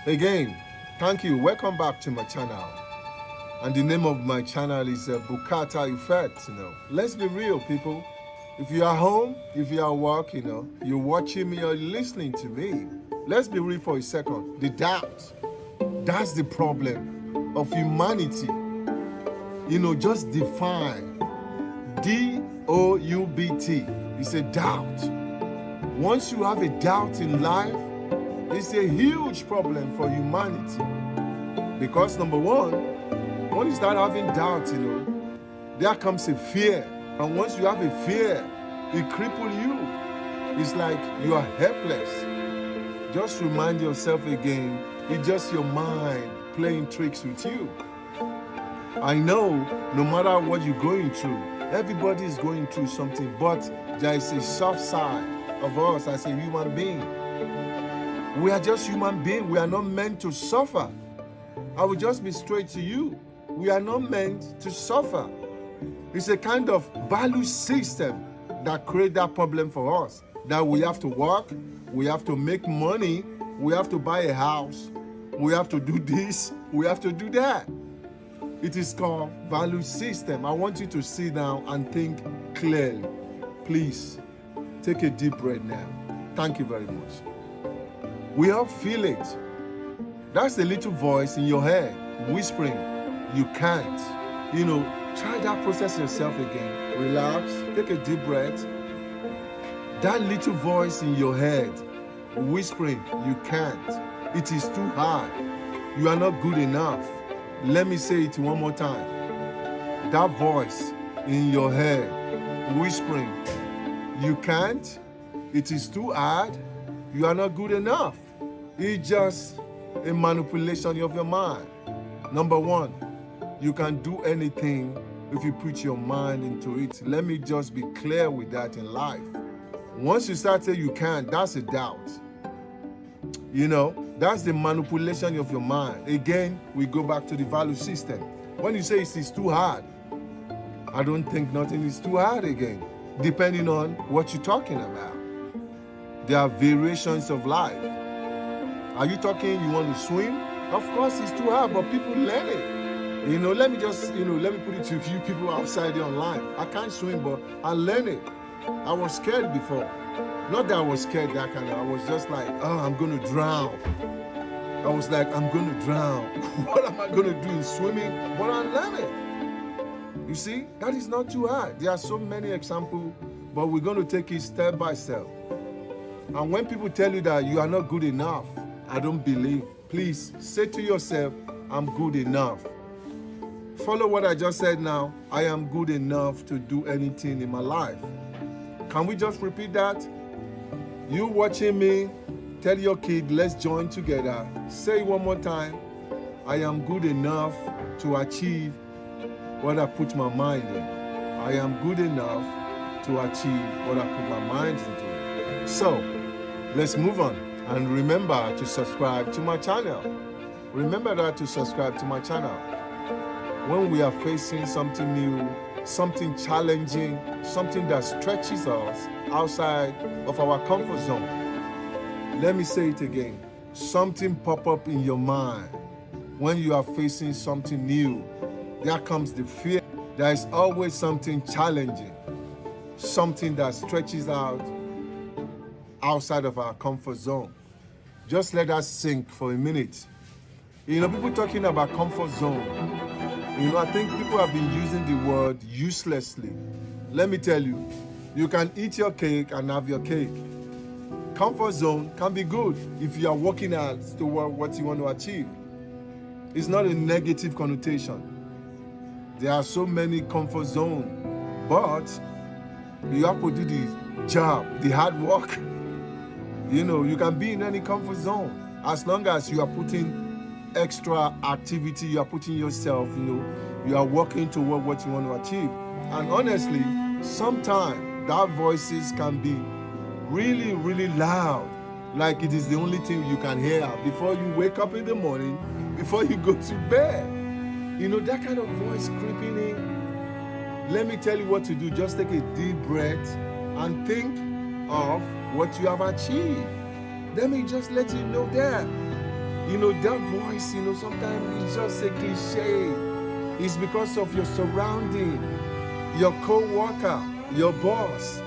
Again, thank you. Welcome back to my channel. And the name of my channel is Bukatatune. Let's be real, people. If you are home, if you are work, you're watching me or listening to me. Let's be real for a second. The doubt, that's the problem of humanity. Just define D-O-U-B-T. It's a doubt. Once you have a doubt in life, it's a huge problem for humanity. Because number one, when you start having doubt, there comes a fear. And once you have a fear, it cripples you. It's like you are helpless. Just remind yourself again, it's just your mind playing tricks with you. I know no matter what you're going through, everybody is going through something, but there is a soft side of us as a human being. We are just human beings. We are not meant to suffer. I will just be straight to you. We are not meant to suffer. It's a kind of value system that creates that problem for us. That we have to work, we have to make money, we have to buy a house, we have to do this, we have to do that. It is called value system. I want you to sit down and think clearly. Please, take a deep breath now. Thank you very much. We all feel it. That's the little voice in your head whispering, you can't. Try that process yourself again. Relax, take a deep breath. That little voice in your head whispering, you can't. It is too hard. You are not good enough. Let me say it one more time. That voice in your head whispering, you can't. It is too hard. You are not good enough. It's just a manipulation of your mind. Number one, you can do anything if you put your mind into it. Let me just be clear with that in life. Once you start saying you can't, that's a doubt. That's the manipulation of your mind. Again, we go back to the value system. When you say it's too hard, I don't think nothing is too hard again, depending on what you're talking about. There are variations of life. Are you talking you want to swim? Of course it's too hard, but people learn it. Let me put it to a few people outside there online. I can't swim, but I learned it. I was scared before. Not that I was scared that kind of, I was just like, oh, I'm going to drown. I was like, I'm going to drown. What am I going to do in swimming? But I learned it. You see, that is not too hard. There are so many examples, but we're going to take it step by step. And when people tell you that you are not good enough, I don't believe. Please say to yourself, I'm good enough. Follow what I just said now. I am good enough to do anything in my life. Can we just repeat that? You watching me, tell your kid, let's join together. Say it one more time. I am good enough to achieve what I put my mind in. I am good enough to achieve what I put my mind into. So, let's move on. And remember to subscribe to my channel. Remember that to subscribe to my channel. When we are facing something new, something challenging, something that stretches us outside of our comfort zone. Let me say it again. Something pop up in your mind. When you are facing something new, there comes the fear. There is always something challenging, something that stretches out outside of our comfort zone. Just let that sink for a minute. People talking about comfort zone. I think people have been using the word uselessly. Let me tell you, you can eat your cake and have your cake. Comfort zone can be good if you are working hard toward what you want to achieve. It's not a negative connotation. There are so many comfort zones, but you have to do the job, the hard work. You can be in any comfort zone as long as you are putting extra activity, you are putting yourself, you are working toward what you want to achieve. And honestly, sometimes that voices can be really, really loud, like it is the only thing you can hear before you wake up in the morning, before you go to bed. That kind of voice creeping in. Let me tell you what to do. Just take a deep breath and think of what you have achieved. Let me just let you know that. That voice, sometimes it's just a cliche. It's because of your surrounding, your co-worker, your boss,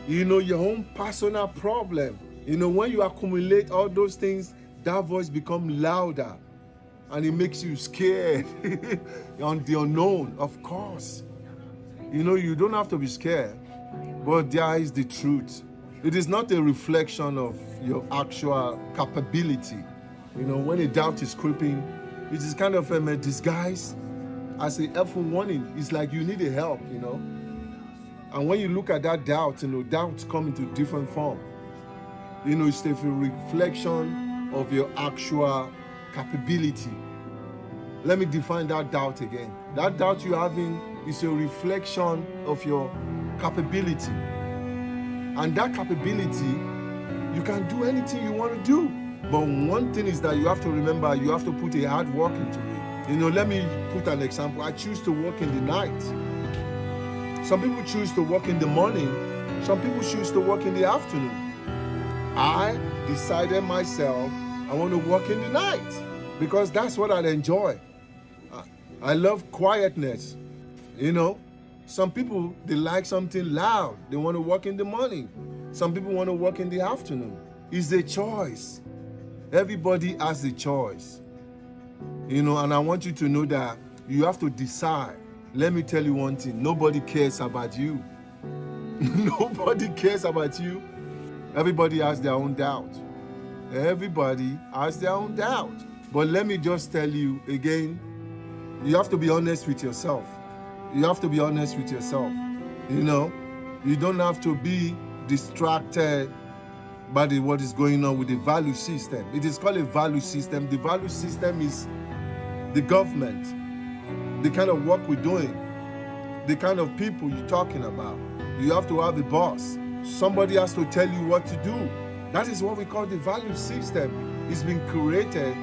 your own personal problem. When you accumulate all those things, that voice becomes louder and it makes you scared on the unknown, of course. You don't have to be scared, but there is the truth. It is not a reflection of your actual capability. When a doubt is creeping, it is kind of a disguise as a helpful warning. It's like you need a help, And when you look at that doubt, doubts come into different form. It's a reflection of your actual capability. Let me define that doubt again. That doubt you're having is a reflection of your capability. And that capability, you can do anything you want to do. But one thing is that you have to remember, you have to put a hard work into it. Let me put an example. I choose to work in the night. Some people choose to work in the morning. Some people choose to work in the afternoon. I decided myself, I want to work in the night because that's what I enjoy. I love quietness. Some people, they like something loud. They want to work in the morning. Some people want to work in the afternoon. It's a choice. Everybody has a choice. And I want you to know that you have to decide. Let me tell you one thing. Nobody cares about you. Nobody cares about you. Everybody has their own doubt. Everybody has their own doubt. But let me just tell you again, you have to be honest with yourself. You have to be honest with yourself. You don't have to be distracted by what is going on with the value system. It is called a value system. The value system is the government, the kind of work we're doing, the kind of people you're talking about. You have to have a boss. Somebody has to tell you what to do. That is what we call the value system. It's been created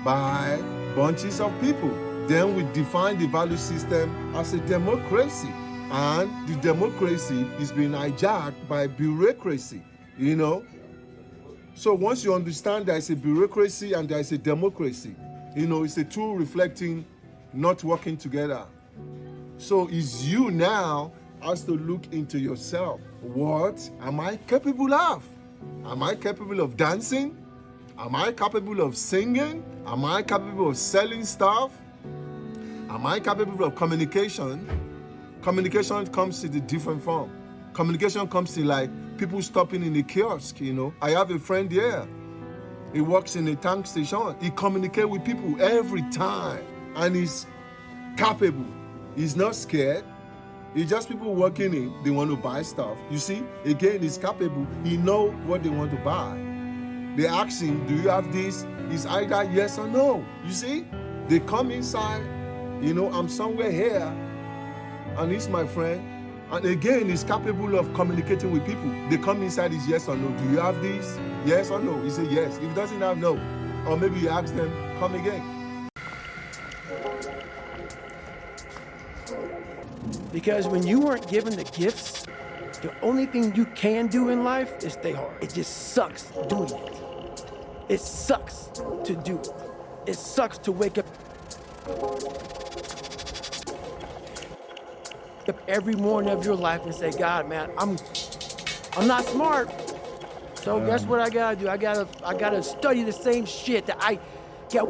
by bunches of people. Then we define the value system as a democracy. And the democracy is being hijacked by bureaucracy, So once you understand there is a bureaucracy and there is a democracy, it's a two reflecting, not working together. So it's you now has to look into yourself. What am I capable of? Am I capable of dancing? Am I capable of singing? Am I capable of selling stuff? Am I capable of communication? Communication comes in a different form. Communication comes in like people stopping in a kiosk, I have a friend here. He works in a tank station. He communicates with people every time. And he's capable. He's not scared. It's just people working in, they want to buy stuff. You see, again, he's capable. He knows what they want to buy. They ask him, do you have this? It's either yes or no. You see, they come inside, I'm somewhere here, and he's my friend. And again, he's capable of communicating with people. They come inside, is yes or no. Do you have this? Yes or no? He says yes. If he doesn't have, no. Or maybe he asks them, come again. Because when you weren't given the gifts, the only thing you can do in life is stay hard. It just sucks doing it. It sucks to do it. It sucks to wake up every morning of your life and say, God, man, I'm not smart. So guess what I gotta do? I gotta study the same shit that I get.